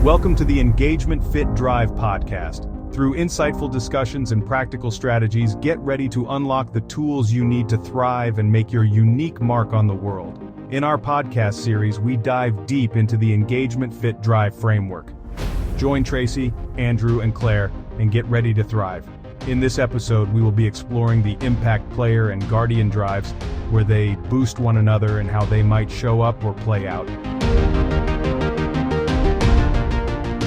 Welcome to the Engagement Fit Drive podcast. Through insightful discussions and practical strategies, get ready to unlock the tools you need to thrive and make your unique mark on the world. In our podcast series, we dive deep into the Engagement Fit Drive framework. Join Tracy, Andrew, and Claire and get ready to thrive. In this episode, we will be exploring the impact player and guardian drives, where they boost one another and how they might show up or play out.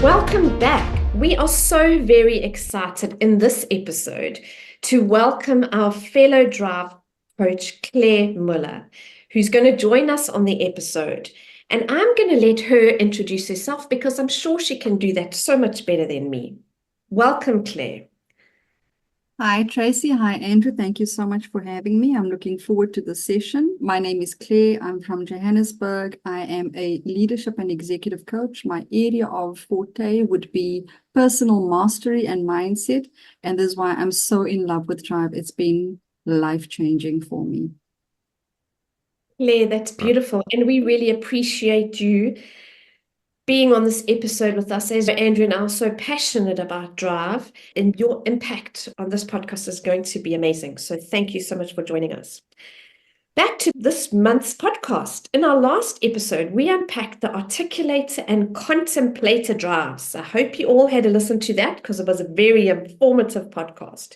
Welcome back. We are so very excited in this episode to welcome our fellow drive coach, Claire Muller, who's going to join us on the episode. And I'm going to let her introduce herself because I'm sure she can do that so much better than me. Welcome, Claire. Hi, Tracy. Hi, Andrew. Thank you so much for having me. I'm looking forward to the session. My name is Claire. I'm from Johannesburg. I am a leadership and executive coach. My area of forte would be personal mastery and mindset. And this is why I'm so in love with Drive. It's been life-changing for me. Claire, that's beautiful. And we really appreciate you being on this episode with us, as Andrew and I are so passionate about Drive, and your impact on this podcast is going to be amazing. So thank you so much for joining us. Back to this month's podcast. In our last episode, we unpacked the articulator and contemplator drives. I hope you all had a listen to that because it was a very informative podcast.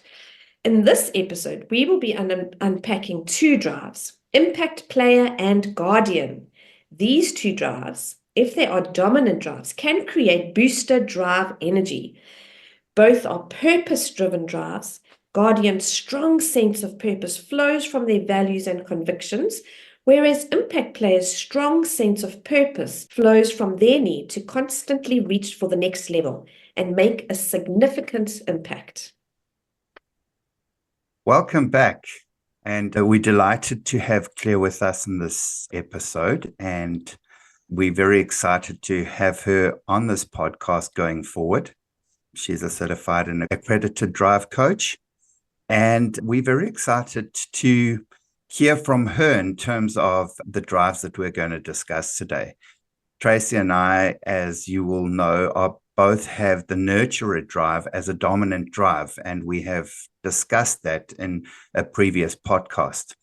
In this episode, we will be unpacking two drives, impact player and guardian. These two drives, if they are dominant drives, can create booster drive energy. Both are purpose-driven drives. Guardian's strong sense of purpose flows from their values and convictions, whereas impact players' strong sense of purpose flows from their need to constantly reach for the next level and make a significant impact. Welcome back. And we're delighted to have Claire with us in this episode. And we're very excited to have her on this podcast going forward. She's a certified and accredited drive coach. And we're very excited to hear from her in terms of the drives that we're going to discuss today. Tracy and I, as you will know, both have the nurturer drive as a dominant drive, and we have discussed that in a previous podcast.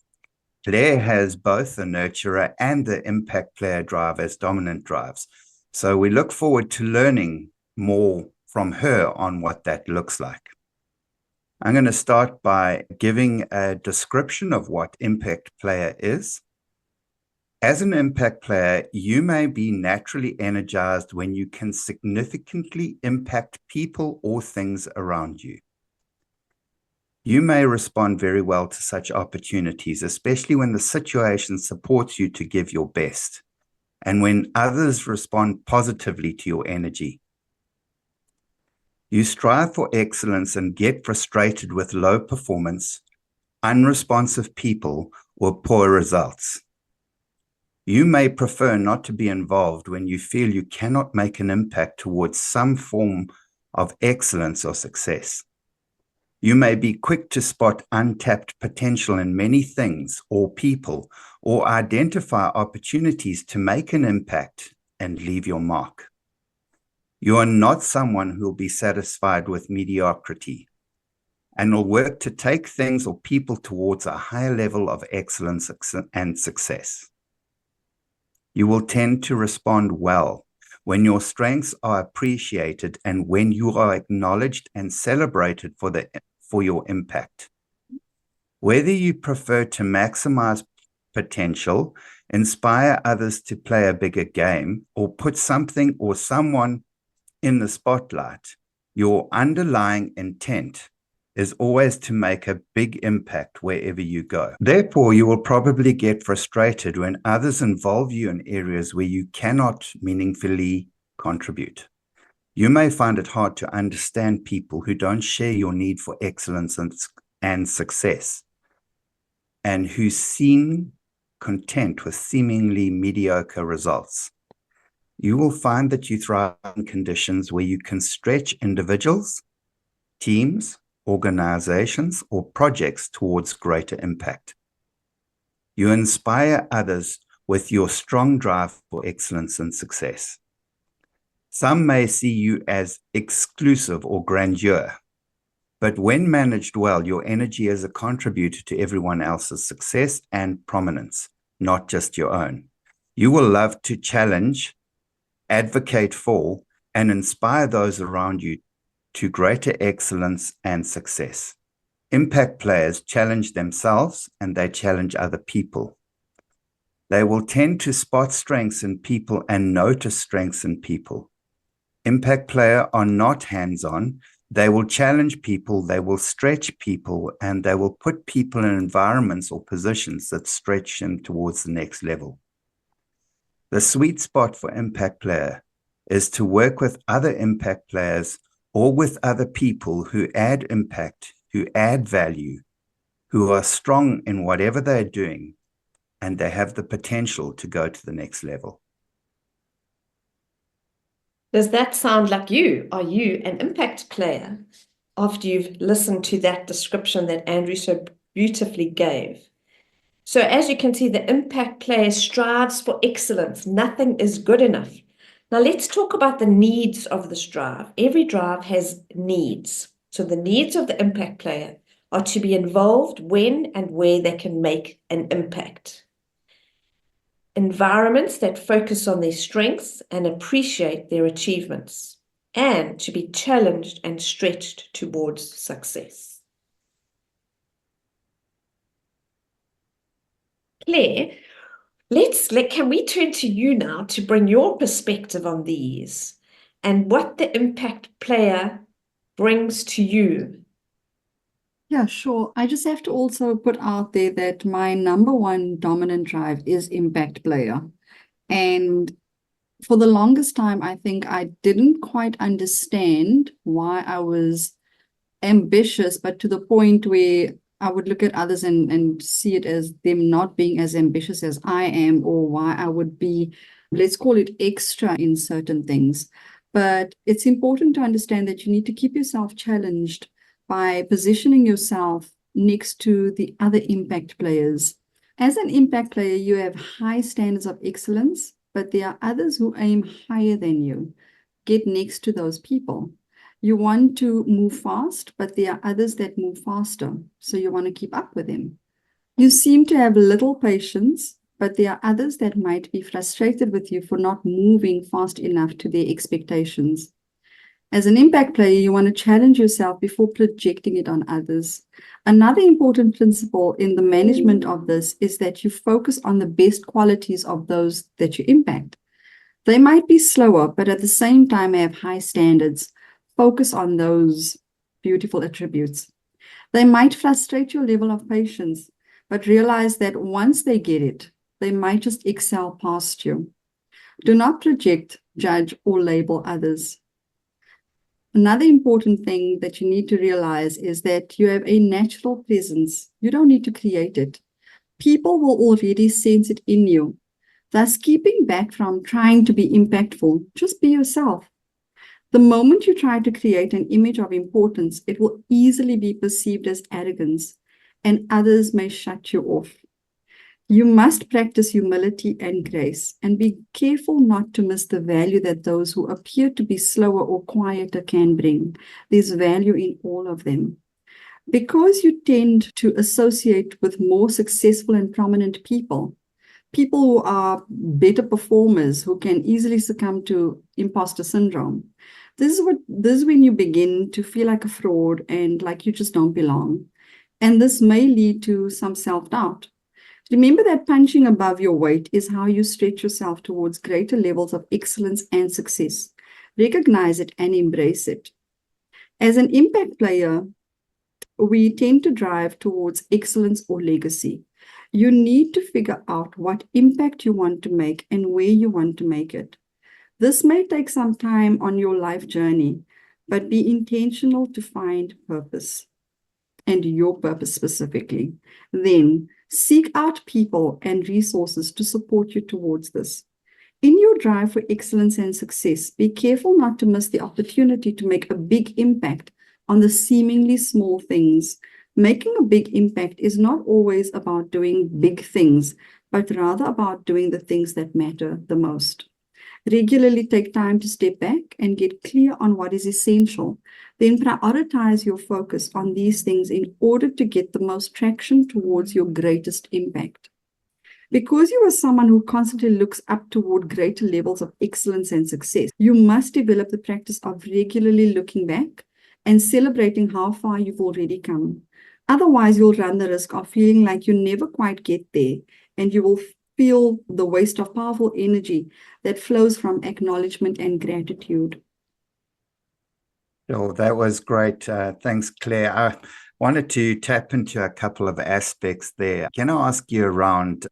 Claire has both the nurturer and the impact player drive as dominant drives. So we look forward to learning more from her on what that looks like. I'm going to start by giving a description of what impact player is. As an impact player, you may be naturally energized when you can significantly impact people or things around you. You may respond very well to such opportunities, especially when the situation supports you to give your best, and when others respond positively to your energy. You strive for excellence and get frustrated with low performance, unresponsive people, or poor results. You may prefer not to be involved when you feel you cannot make an impact towards some form of excellence or success. You may be quick to spot untapped potential in many things or people, or identify opportunities to make an impact and leave your mark. You are not someone who will be satisfied with mediocrity and will work to take things or people towards a higher level of excellence and success. You will tend to respond well when your strengths are appreciated and when you are acknowledged and celebrated for your impact. Whether you prefer to maximize potential, inspire others to play a bigger game, or put something or someone in the spotlight, your underlying intent is always to make a big impact wherever you go. Therefore, you will probably get frustrated when others involve you in areas where you cannot meaningfully contribute. You may find it hard to understand people who don't share your need for excellence and success, and who seem content with seemingly mediocre results. You will find that you thrive in conditions where you can stretch individuals, teams, organizations, or projects towards greater impact. You inspire others with your strong drive for excellence and success. Some may see you as exclusive or grandeur, but when managed well, your energy is a contributor to everyone else's success and prominence, not just your own. You will love to challenge, advocate for, and inspire those around you to greater excellence and success. Impact players challenge themselves and they challenge other people. They will tend to spot strengths in people and notice strengths in people. Impact players are not hands-on. They will challenge people, they will stretch people, and they will put people in environments or positions that stretch them towards the next level. The sweet spot for impact player is to work with other impact players or with other people who add impact, who add value, who are strong in whatever they're doing, and they have the potential to go to the next level. Does that sound like you? Are you an impact player? After you've listened to that description that Andrew so beautifully gave. So as you can see, the impact player strives for excellence. Nothing is good enough. Now let's talk about the needs of this drive. Every drive has needs. So the needs of the impact player are to be involved when and where they can make an impact. Environments that focus on their strengths and appreciate their achievements, and to be challenged and stretched towards success. Claire, can we turn to you now to bring your perspective on these and what the impact player brings to you? Yeah, sure. I just have to also put out there that my number one dominant drive is impact player. And for the longest time, I think I didn't quite understand why I was ambitious, but to the point where I would look at others and see it as them not being as ambitious as I am, or why I would be, let's call it extra in certain things. But it's important to understand that you need to keep yourself challenged by positioning yourself next to the other impact players. As an impact player, you have high standards of excellence, but there are others who aim higher than you. Get next to those people. You want to move fast, but there are others that move faster, so you want to keep up with them. You seem to have little patience, but there are others that might be frustrated with you for not moving fast enough to their expectations. As an impact player, you want to challenge yourself before projecting it on others. Another important principle in the management of this is that you focus on the best qualities of those that you impact. They might be slower, but at the same time have high standards. Focus on those beautiful attributes. They might frustrate your level of patience, but realize that once they get it, they might just excel past you. Do not project, judge, or label others. Another important thing that you need to realize is that you have a natural presence. You don't need to create it. People will already sense it in you. Thus, keeping back from trying to be impactful, just be yourself. The moment you try to create an image of importance, it will easily be perceived as arrogance, and others may shut you off. You must practice humility and grace, and be careful not to miss the value that those who appear to be slower or quieter can bring. There's value in all of them. Because you tend to associate with more successful and prominent people who are better performers, who can easily succumb to imposter syndrome. This is when you begin to feel like a fraud and like you just don't belong. And this may lead to some self-doubt. Remember that punching above your weight is how you stretch yourself towards greater levels of excellence and success. Recognize it and embrace it. As an impact player, we tend to drive towards excellence or legacy. You need to figure out what impact you want to make and where you want to make it. This may take some time on your life journey, but be intentional to find purpose, and your purpose specifically. Then seek out people and resources to support you towards this. In your drive for excellence and success, be careful not to miss the opportunity to make a big impact on the seemingly small things. Making a big impact is not always about doing big things, but rather about doing the things that matter the most. Regularly take time to step back and get clear on what is essential. Then prioritize your focus on these things in order to get the most traction towards your greatest impact. Because you are someone who constantly looks up toward greater levels of excellence and success, you must develop the practice of regularly looking back and celebrating how far you've already come. Otherwise, you'll run the risk of feeling like you never quite get there, and you will feel the waste of powerful energy that flows from acknowledgement and gratitude. Oh, that was great. Thanks, Claire. I wanted to tap into a couple of aspects there. Can I ask you around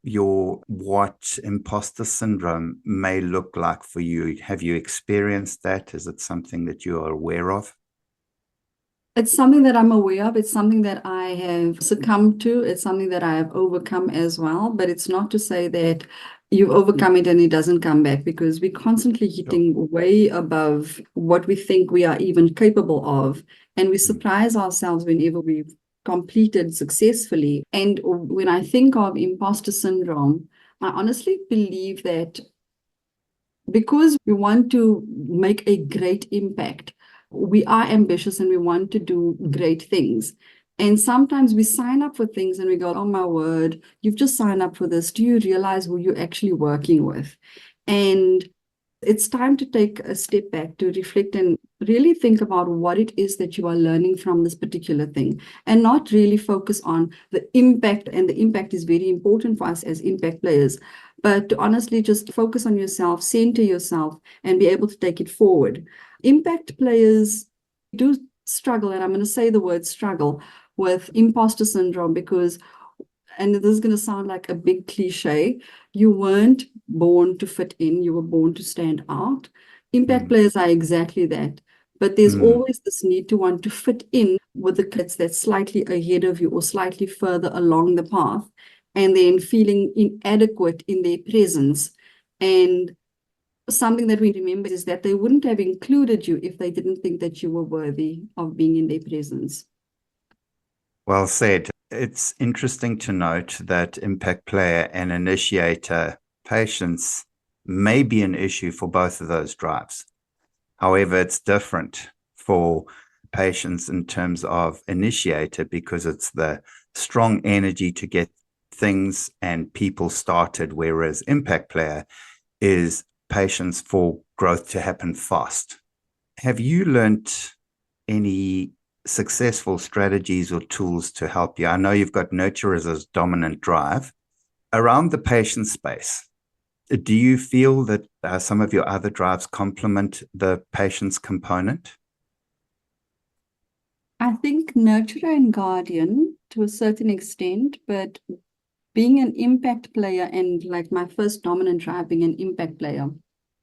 what imposter syndrome may look like for you? Have you experienced that? Is it something that you are aware of? It's something that I'm aware of. It's something that I have succumbed to. It's something that I have overcome as well. But it's not to say that you've overcome it and it doesn't come back, because we're constantly hitting way above what we think we are even capable of. And we surprise ourselves whenever we've completed successfully. And when I think of imposter syndrome, I honestly believe that because we want to make a great impact, we are ambitious and we want to do great things. And sometimes we sign up for things and we go, oh my word, you've just signed up for this. Do you realize who you're actually working with? And it's time to take a step back to reflect and really think about what it is that you are learning from this particular thing, and not really focus on the impact. And the impact is very important for us as impact players, but to honestly just focus on yourself, center yourself, and be able to take it forward. Impact players do struggle, and I'm going to say the word struggle, with imposter syndrome because, and this is going to sound like a big cliche, you weren't born to fit in, you were born to stand out. Impact players are exactly that. But there's always this need to want to fit in with the kids that's slightly ahead of you or slightly further along the path, and then feeling inadequate in their presence. And something that we remember is that they wouldn't have included you if they didn't think that you were worthy of being in their presence. Well said. It's interesting to note that impact player and initiator patience may be an issue for both of those drives. However, it's different for patience in terms of initiator because it's the strong energy to get things and people started, whereas impact player is patience for growth to happen fast. Have you learned any successful strategies or tools to help you? I know you've got nurture as a dominant drive. Around the patient space, do you feel that some of your other drives complement the patient's component? I think nurturer and guardian to a certain extent, but being an impact player and like my first dominant drive being an impact player,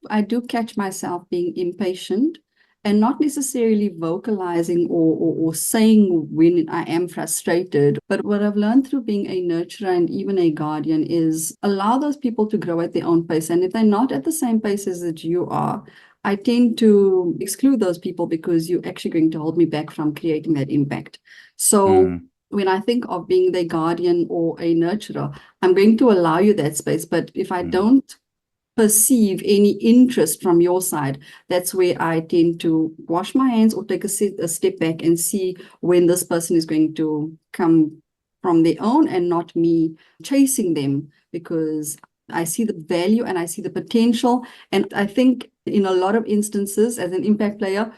I do catch myself being impatient and not necessarily vocalizing or saying when I am frustrated. But what I've learned through being a nurturer and even a guardian is allow those people to grow at their own pace. And if they're not at the same pace as that you are, I tend to exclude those people because you're actually going to hold me back from creating that impact. So when I think of being the guardian or a nurturer, I'm going to allow you that space. But if I don't perceive any interest from your side, that's where I tend to wash my hands or take a step back and see when this person is going to come from their own and not me chasing them, because I see the value and I see the potential. And I think in a lot of instances as an impact player,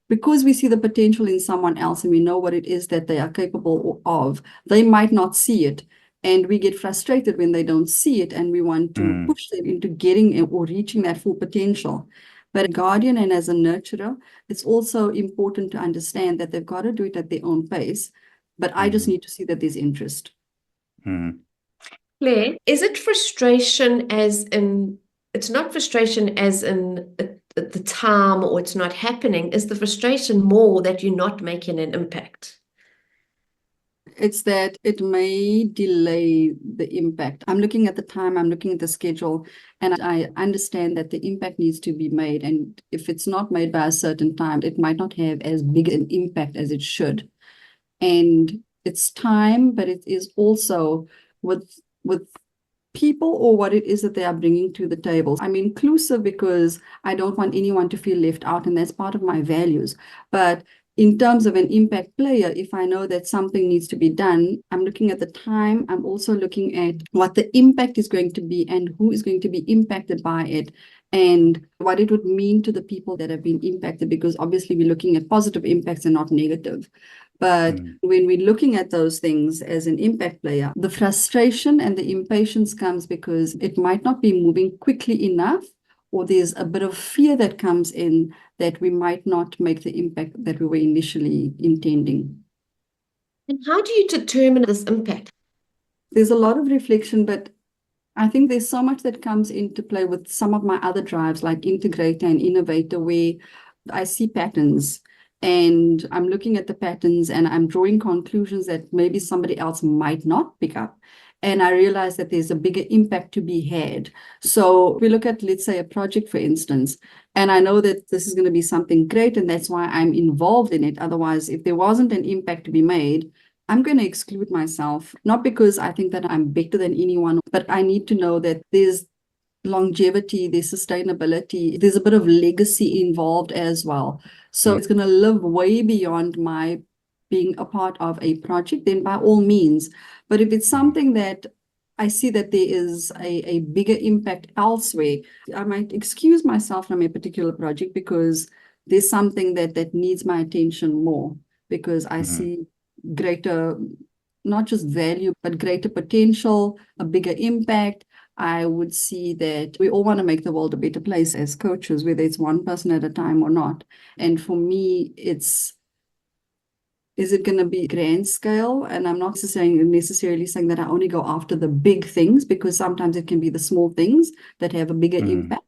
because we see the potential in someone else and we know what it is that they are capable of, they might not see it. And we get frustrated when they don't see it, and we want to push them into getting or reaching that full potential. But a guardian and as a nurturer, it's also important to understand that they've got to do it at their own pace. But I just need to see that there's interest. Claire, is it frustration as in, it's not frustration as in at the time or it's not happening? Is the frustration more that you're not making an impact? It's that it may delay the impact. I'm looking at the time, I'm looking at the schedule, and I understand that the impact needs to be made. And if it's not made by a certain time, it might not have as big an impact as it should. And it's time, but it is also with people or what it is that they are bringing to the table. I'm inclusive because I don't want anyone to feel left out, and that's part of my values. But in terms of an impact player, if I know that something needs to be done, I'm looking at the time. I'm also looking at what the impact is going to be and who is going to be impacted by it, and what it would mean to the people that have been impacted, because obviously we're looking at positive impacts and not negative. But when we're looking at those things as an impact player, the frustration and the impatience comes because it might not be moving quickly enough, or there's a bit of fear that comes in that we might not make the impact that we were initially intending. And how do you determine this impact? There's a lot of reflection, but I think there's so much that comes into play with some of my other drives, like integrator and innovator, where I see patterns and I'm looking at the patterns and I'm drawing conclusions that maybe somebody else might not pick up. And I realize that there's a bigger impact to be had. So we look at, let's say, a project, for instance, and I know that this is going to be something great, and that's why I'm involved in it. Otherwise, if there wasn't an impact to be made, I'm going to exclude myself, not because I think that I'm better than anyone, but I need to know that there's longevity, there's sustainability, there's a bit of legacy involved as well. So it's going to live way beyond my being a part of a project, then by all means. But if it's something that I see that there is a bigger impact elsewhere, I might excuse myself from a particular project because there's something that needs my attention more, because I see greater, not just value, but greater potential, a bigger impact. I would see that we all want to make the world a better place as coaches, whether it's one person at a time or not. And for me, is it going to be grand scale? And I'm not necessarily saying that I only go after the big things, because sometimes it can be the small things that have a bigger impact.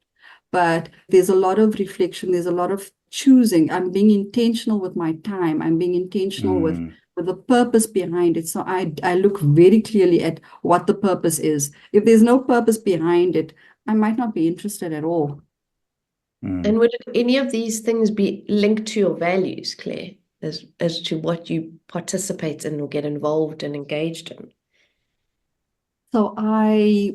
But there's a lot of reflection. There's a lot of choosing. I'm being intentional with my time. I'm being intentional with the purpose behind it. So I look very clearly at what the purpose is. If there's no purpose behind it, I might not be interested at all. And would any of these things be linked to your values, Claire, as to what you participate in or get involved and engaged in? So I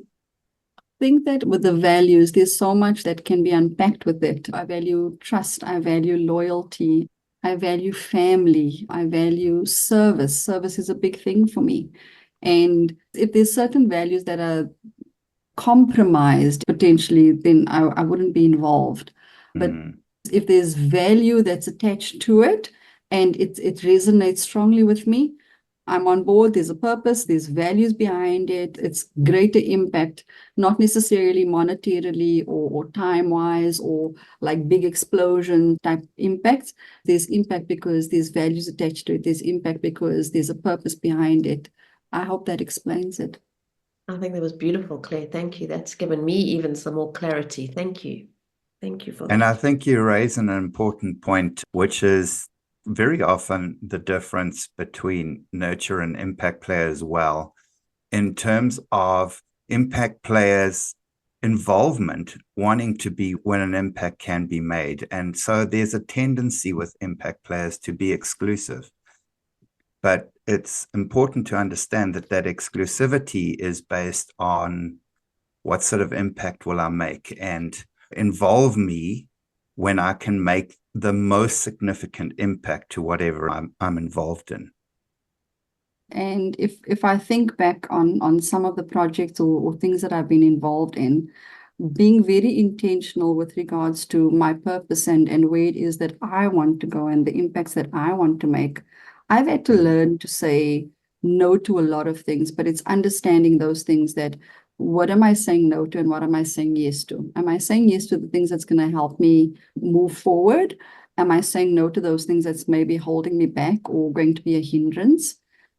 think that with the values, there's so much that can be unpacked with it. I value trust. I value loyalty. I value family. I value service. Service is a big thing for me. And if there's certain values that are compromised potentially, then I wouldn't be involved. But if there's value that's attached to it and it resonates strongly with me, I'm on board. There's a purpose, there's values behind it. It's greater impact, not necessarily monetarily or time-wise or like big explosion type impacts. There's impact because there's values attached to it. There's impact because there's a purpose behind it. I hope that explains it. I think that was beautiful, Claire. Thank you. That's given me even some more clarity. Thank you. Thank you for that. And I think you raise an important point, which is very often the difference between nurture and impact players as well, in terms of impact players' involvement, wanting to be when an impact can be made. And so there's a tendency with impact players to be exclusive. But it's important to understand that that exclusivity is based on what sort of impact will I make, and involve me when I can make the most significant impact to whatever I'm involved in. And if I think back on some of the projects or things that I've been involved in, being very intentional with regards to my purpose and where it is that I want to go and the impacts that I want to make, I've had to learn to say no to a lot of things, but it's understanding those things, that what am I saying no to and what am I saying yes to? Am I saying yes to the things that's going to help me move forward? Am I saying no to those things that's maybe holding me back or going to be a hindrance?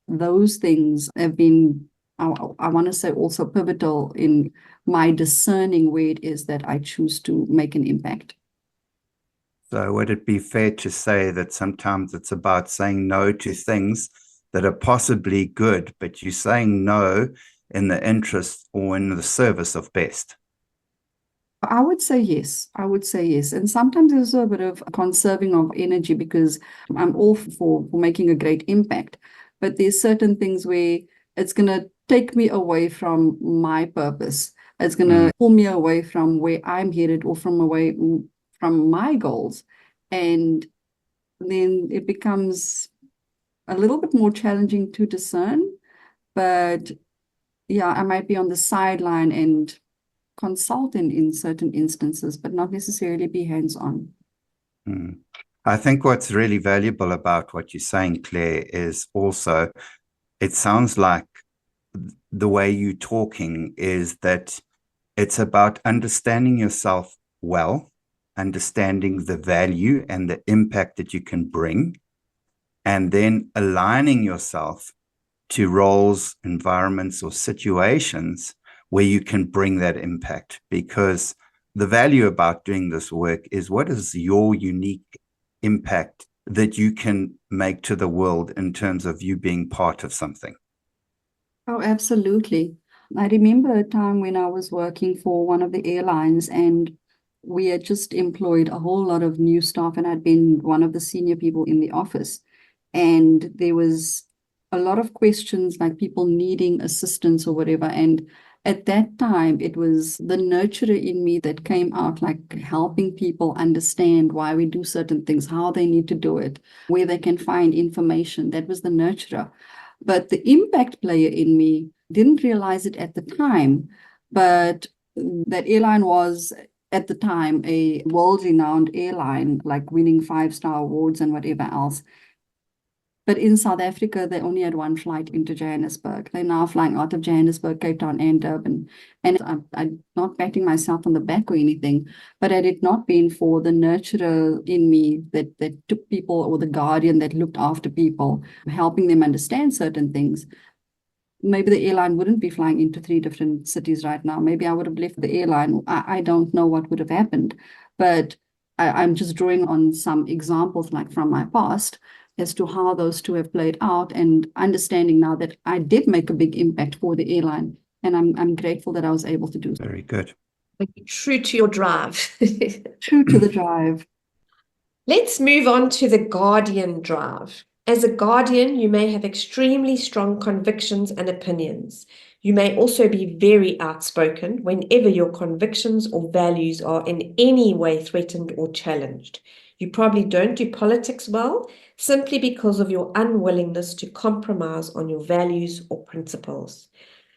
Those things have been, I want to say, also pivotal in my discerning where it is that I choose to make an impact. So would it be fair to say that sometimes it's about saying no to things that are possibly good, but you're saying no in the interest or in the service of best? I would say yes. I would say yes. And sometimes there's a bit of conserving of energy, because I'm all for making a great impact. But there's certain things where it's going to take me away from my purpose. It's going to pull me away from where I'm headed or from my goals. And then it becomes a little bit more challenging to discern. But yeah, I might be on the sideline and consult in certain instances, but not necessarily be hands-on. I think what's really valuable about what you're saying, Claire, is also, it sounds like the way you're talking is that it's about understanding yourself well, understanding the value and the impact that you can bring, and then aligning yourself to roles, environments, or situations where you can bring that impact. Because the value about doing this work is, what is your unique impact that you can make to the world in terms of you being part of something? Oh, absolutely. I remember a time when I was working for one of the airlines, and we had just employed a whole lot of new staff, and I'd been one of the senior people in the office. And there was a lot of questions, like people needing assistance or whatever. And at that time, it was the nurturer in me that came out, like helping people understand why we do certain things, how they need to do it, where they can find information. That was the nurturer. But the impact player in me didn't realize it at the time, but that airline was at the time a world-renowned airline, like winning 5-star awards and whatever else. But in South Africa, they only had one flight into Johannesburg. They're now flying out of Johannesburg, Cape Town, and Durban. And I'm not patting myself on the back or anything, but had it not been for the nurturer in me that took people, or the guardian that looked after people, helping them understand certain things, maybe the airline wouldn't be flying into 3 different cities right now. Maybe I would have left the airline. I don't know what would have happened. But I'm just drawing on some examples, like from my past, as to how those two have played out, and understanding now that I did make a big impact for the airline, and I'm grateful that I was able to do so. Very good. True to your drive. True to the drive. Let's move on to the guardian drive. As a guardian, you may have extremely strong convictions and opinions. You may also be very outspoken whenever your convictions or values are in any way threatened or challenged. You probably don't do politics well, simply because of your unwillingness to compromise on your values or principles.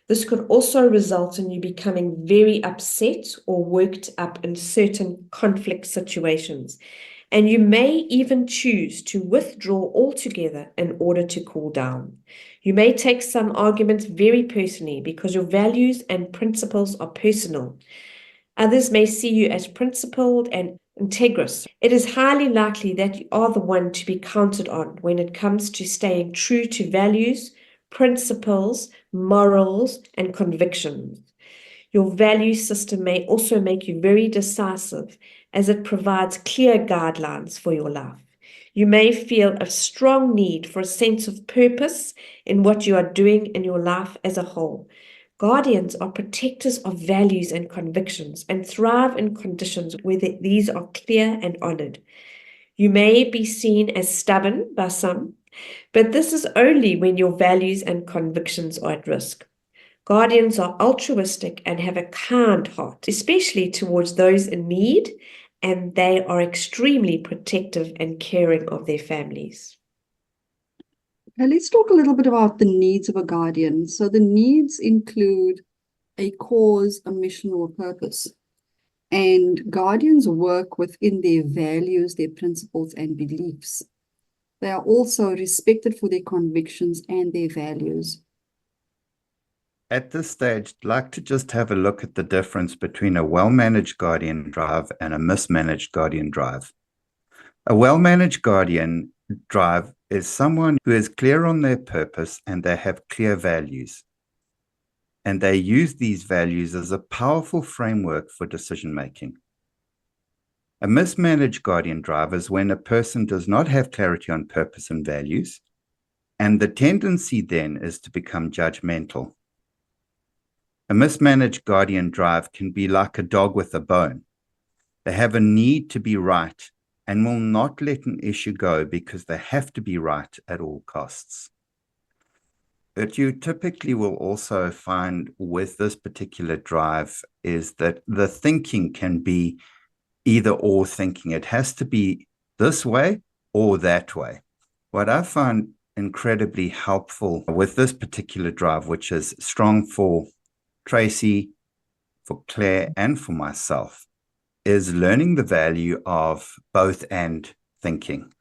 This could also result in you becoming very upset or worked up in certain conflict situations, and you may even choose to withdraw altogether in order to cool down. You may take some arguments very personally because your values and principles are personal. Others may see you as principled and integrous. It is highly likely that you are the one to be counted on when it comes to staying true to values, principles, morals, and convictions. Your value system may also make you very decisive, as it provides clear guidelines for your life. You may feel a strong need for a sense of purpose in what you are doing in your life as a whole. Guardians are protectors of values and convictions and thrive in conditions where these are clear and honored. You may be seen as stubborn by some, but this is only when your values and convictions are at risk. Guardians are altruistic and have a kind heart, especially towards those in need, and they are extremely protective and caring of their families. Now, let's talk a little bit about the needs of a guardian. So the needs include a cause, a mission, or a purpose. And guardians work within their values, their principles, and beliefs. They are also respected for their convictions and their values. At this stage, I'd like to just have a look at the difference between a well-managed guardian drive and a mismanaged guardian drive. A well-managed guardian drive is someone who is clear on their purpose and they have clear values. And they use these values as a powerful framework for decision-making. A mismanaged guardian drive is when a person does not have clarity on purpose and values, and the tendency then is to become judgmental. A mismanaged guardian drive can be like a dog with a bone. They have a need to be right and will not let an issue go because they have to be right at all costs. What you typically will also find with this particular drive is that the thinking can be either or thinking. It has to be this way or that way. What I find incredibly helpful with this particular drive, which is strong for Tracy, for Claire, and for myself, is learning the value of both and thinking.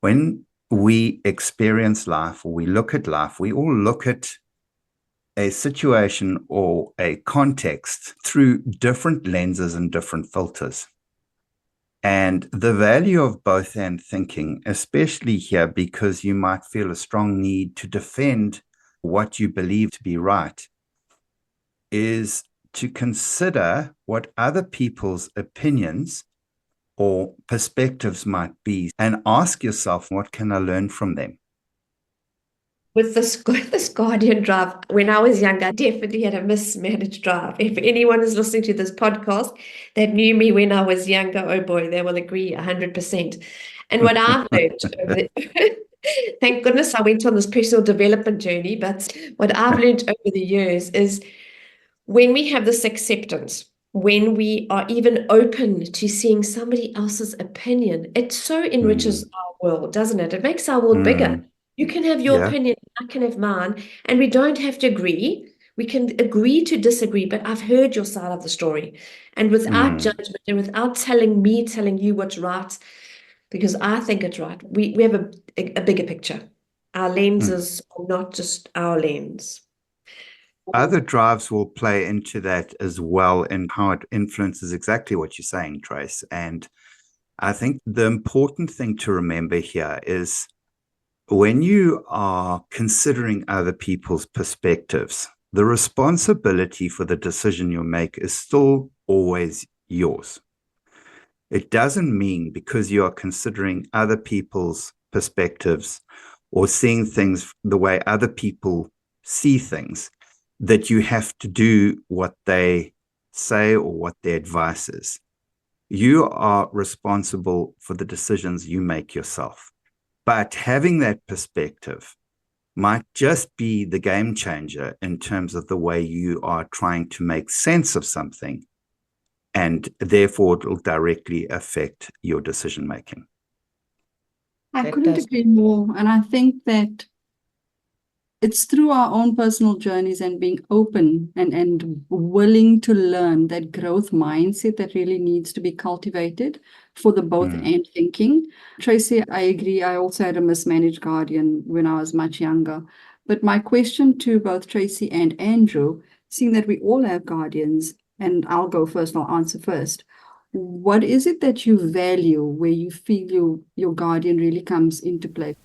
When we experience life or we look at life, we all look at a situation or a context through different lenses and different filters. And the value of both and thinking, especially here, because you might feel a strong need to defend what you believe to be right, is to consider what other people's opinions or perspectives might be and ask yourself, what can I learn from them? With this Guardian drive, when I was younger, I definitely had a mismanaged drive. If anyone is listening to this podcast that knew me when I was younger, oh boy, they will agree 100%. And what I've learned, thank goodness I went on this personal development journey, but what I've learned over the years is when we have this acceptance, when we are even open to seeing somebody else's opinion, it so enriches our world, doesn't it? It makes our world bigger. You can have your opinion, I can have mine, and we don't have to agree. We can agree to disagree, but I've heard your side of the story. And without judgment and without telling you what's right, because I think it's right, we have a bigger picture. Our lenses are not just our lens. Other drives will play into that as well, and how it influences exactly what you're saying, Trace. And I think the important thing to remember here is when you are considering other people's perspectives, the responsibility for the decision you make is still always yours. It doesn't mean because you are considering other people's perspectives or seeing things the way other people see things, that you have to do what they say or what their advice is. You are responsible for the decisions you make yourself. But having that perspective might just be the game changer in terms of the way you are trying to make sense of something, and therefore it will directly affect your decision making. I couldn't agree more. And I think that it's through our own personal journeys and being open and willing to learn that growth mindset that really needs to be cultivated for the both and thinking. Tracy, I agree. I also had a mismanaged guardian when I was much younger. But my question to both Tracy and Andrew, seeing that we all have guardians, and I'll go first, I'll answer first. What is it that you value where you feel your guardian really comes into play?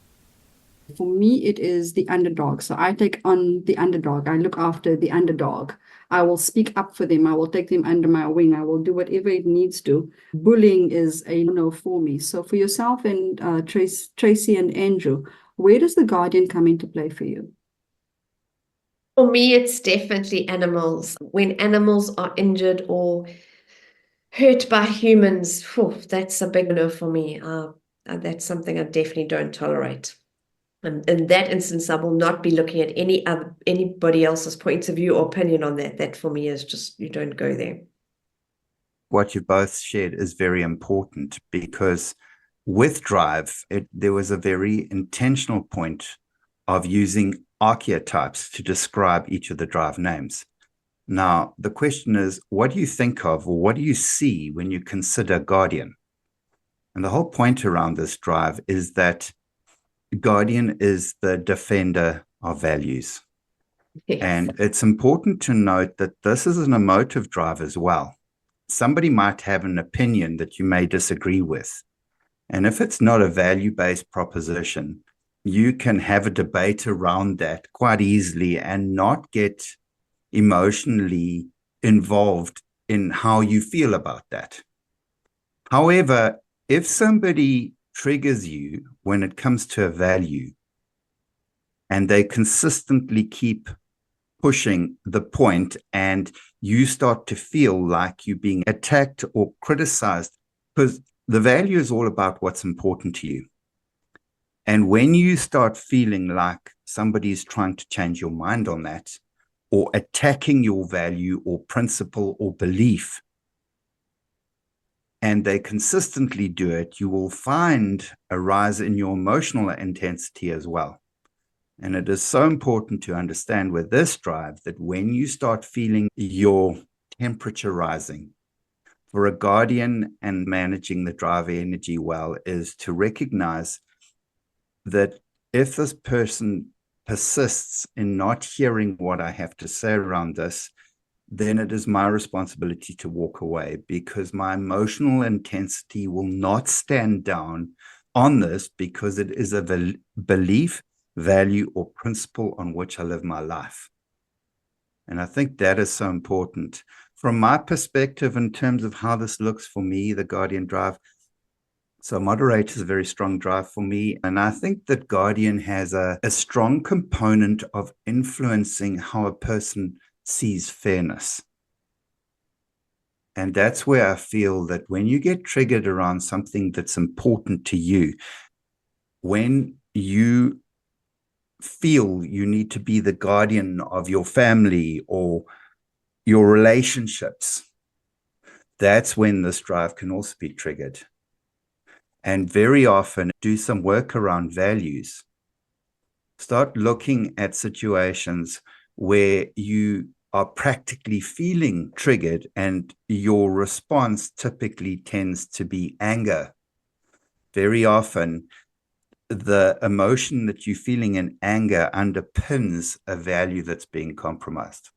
For me, it is the underdog. So I take on the underdog. I look after the underdog. I will speak up for them. I will take them under my wing. I will do whatever it needs to. Bullying is a no for me. So for yourself and Tracy and Andrew, where does the guardian come into play for you? For me, it's definitely animals. When animals are injured or hurt by humans, that's a big no for me. That's something I definitely don't tolerate. And in that instance, I will not be looking at anybody else's points of view or opinion on that. That for me is just, you don't go there. What you both shared is very important, because with Drive, there was a very intentional point of using archetypes to describe each of the Drive names. Now, the question is, what do you think of, or what do you see when you consider Guardian? And the whole point around this Drive is that Guardian is the defender of values. Yes. And it's important to note that this is an emotive drive as well. Somebody might have an opinion that you may disagree with. And if it's not a value-based proposition, you can have a debate around that quite easily and not get emotionally involved in how you feel about that. However, if somebody triggers you when it comes to a value, and they consistently keep pushing the point, and you start to feel like you're being attacked or criticized, because the value is all about what's important to you. And when you start feeling like somebody's trying to change your mind on that, or attacking your value or principle or belief, and they consistently do it, you will find a rise in your emotional intensity as well. And it is so important to understand with this drive that when you start feeling your temperature rising, for a guardian and managing the drive energy well is to recognize that if this person persists in not hearing what I have to say around this, then it is my responsibility to walk away, because my emotional intensity will not stand down on this, because it is a belief, value, or principle on which I live my life. And I think that is so important. From my perspective, in terms of how this looks for me, the Guardian drive, so moderate is a very strong drive for me. And I think that Guardian has a strong component of influencing how a person sees fairness. And that's where I feel that when you get triggered around something that's important to you, when you feel you need to be the guardian of your family or your relationships, that's when this drive can also be triggered. And very often, do some work around values. Start looking at situations where you are practically feeling triggered, and your response typically tends to be anger. Very often, the emotion that you're feeling in anger underpins a value that's being compromised.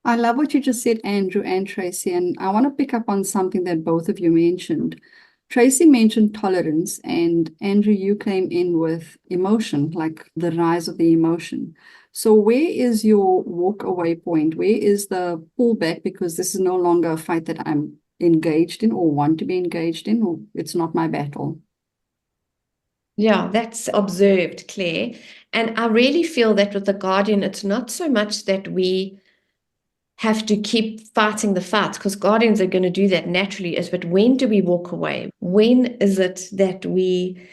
I love what you just said, Andrew and Tracy, and I want to pick up on something that both of you mentioned. Tracy mentioned tolerance, and Andrew, you came in with emotion, like the rise of the emotion. So where is your walk away point? Where is the pullback? Because this is no longer a fight that I'm engaged in or want to be engaged in, or it's not my battle. Yeah, that's observed, Claire. And I really feel that with the Guardian, it's not so much that we have to keep fighting the fights, because guardians are going to do that naturally, but when do we walk away? When is it that we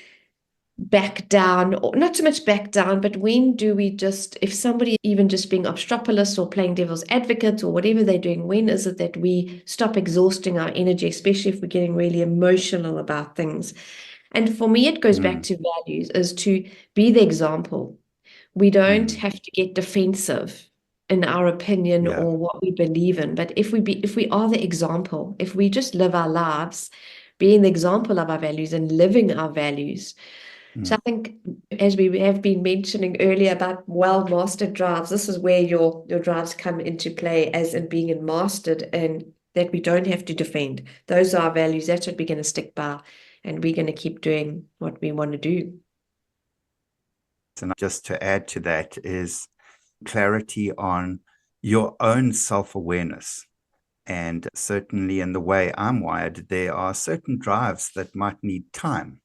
back down, or not so much back down, but when do we just, if somebody even just being obstropolous or playing devil's advocate or whatever they're doing, when is it that we stop exhausting our energy, especially if we're getting really emotional about things? And for me, it goes back to values, is to be the example. We don't have to get defensive in our opinion or what we believe in. But if we are the example, if we just live our lives being the example of our values and living our values. So I think, as we have been mentioning earlier about well-mastered drives, this is where your drives come into play, as in being in mastered, and that we don't have to defend. Those are our values. That's what we're going to stick by, and we're going to keep doing what we want to do. And just to add to that is clarity on your own self-awareness. And certainly in the way I'm wired, there are certain drives that might need time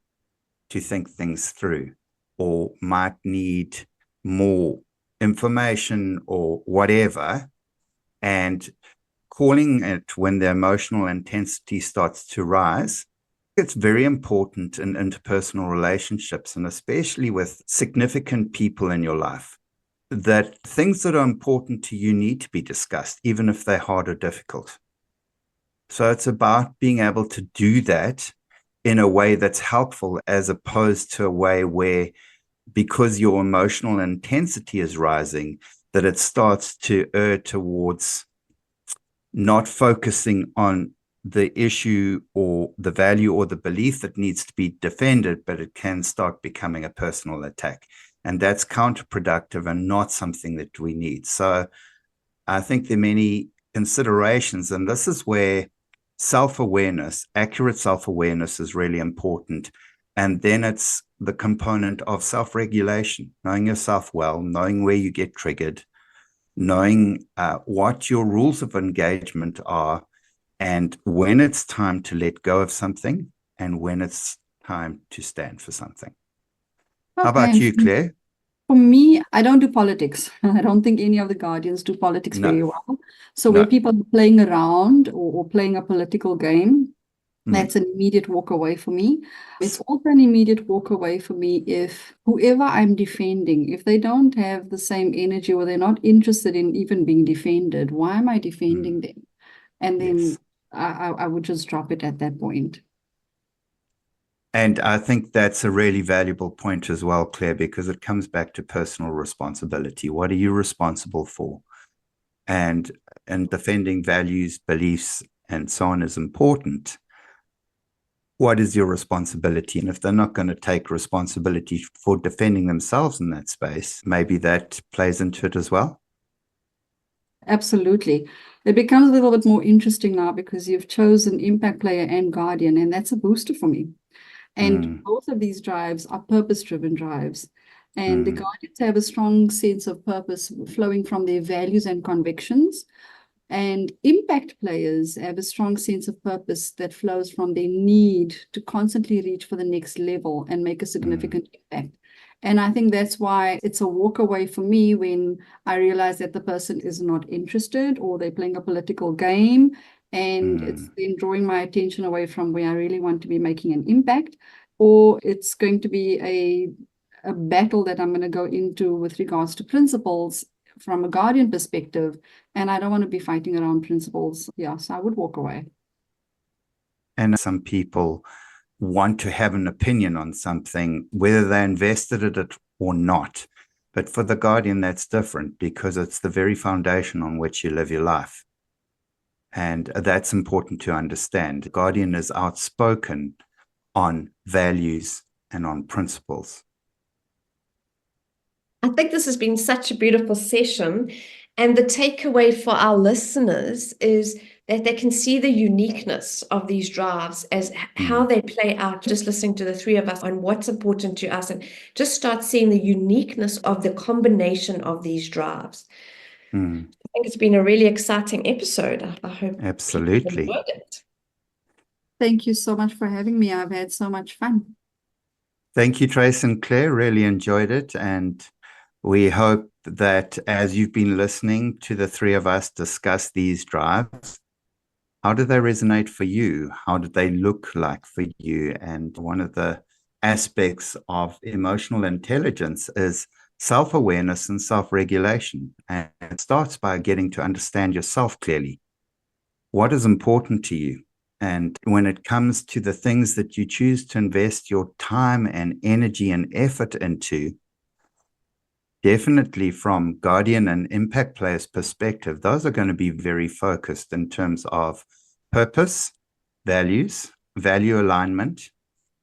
to think things through, or might need more information or whatever. And calling it when the emotional intensity starts to rise, it's very important in interpersonal relationships, and especially with significant people in your life, that things that are important to you need to be discussed, even if they're hard or difficult. So it's about being able to do that in a way that's helpful, as opposed to a way where, because your emotional intensity is rising, that it starts to err towards not focusing on the issue or the value or the belief that needs to be defended, but it can start becoming a personal attack. And that's counterproductive and not something that we need. So I think there are many considerations, and this is where self-awareness, accurate self-awareness, is really important. And then it's the component of self-regulation, knowing yourself well, knowing where you get triggered, knowing what your rules of engagement are, and when it's time to let go of something, and when it's time to stand for something. How about you, Claire? For me, I don't do politics. I don't think any of the guardians do politics very well. So where people are playing around or playing a political game, That's an immediate walk away for me. It's also an immediate walk away for me if whoever I'm defending, if they don't have the same energy or they're not interested in even being defended, why am I defending them? And then I would just drop it at that point. And I think that's a really valuable point as well, Claire, because it comes back to personal responsibility. What are you responsible for? And defending values, beliefs, and so on is important. What is your responsibility? And if they're not going to take responsibility for defending themselves in that space, maybe that plays into it as well. Absolutely. It becomes a little bit more interesting now because you've chosen impact player and guardian, and that's a booster for me. And both of these drives are purpose-driven drives. And the guardians have a strong sense of purpose flowing from their values and convictions. And impact players have a strong sense of purpose that flows from their need to constantly reach for the next level and make a significant impact. And I think that's why it's a walk away for me when I realize that the person is not interested or they're playing a political game. And it's then drawing my attention away from where I really want to be making an impact, or it's going to be a battle that I'm going to go into with regards to principles from a guardian perspective, and I don't want to be fighting around principles. Yeah, so I would walk away. And some people want to have an opinion on something, whether they invested in it or not. But for the guardian, that's different because it's the very foundation on which you live your life. And that's important to understand. The guardian is outspoken on values and on principles. I think this has been such a beautiful session. And the takeaway for our listeners is that they can see the uniqueness of these drives as how they play out, just listening to the three of us on what's important to us, and just start seeing the uniqueness of the combination of these drives. I think it's been a really exciting episode. I hope absolutely people enjoyed it. Thank you so much for having me. I've had so much fun. Thank you, Trace and Claire. Really enjoyed it. And we hope that as you've been listening to the three of us discuss these drives, how do they resonate for you? How did they look like for you? And one of the aspects of emotional intelligence is self-awareness and self-regulation. And it starts by getting to understand yourself clearly. What is important to you? And when it comes to the things that you choose to invest your time and energy and effort into, definitely from guardian and impact players' perspective, those are going to be very focused in terms of purpose, values, value alignment,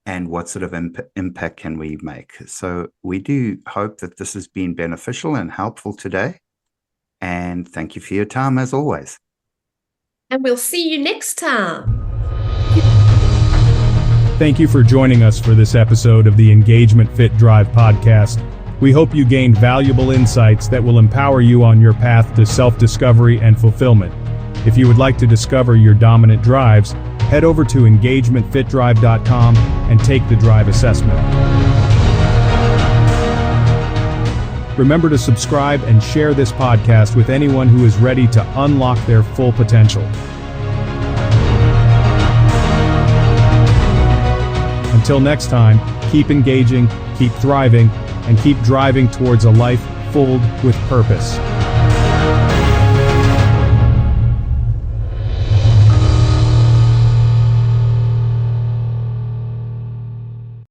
and what sort of impact can we make. So we do hope that this has been beneficial and helpful today. And thank you for your time as always. And we'll see you next time. Thank you for joining us for this episode of the Engagement Fit Drive podcast. We hope you gained valuable insights that will empower you on your path to self-discovery and fulfillment. If you would like to discover your dominant drives, head over to engagementfitdrive.com and take the drive assessment. Remember to subscribe and share this podcast with anyone who is ready to unlock their full potential. Until next time, keep engaging, keep thriving, and keep driving towards a life filled with purpose.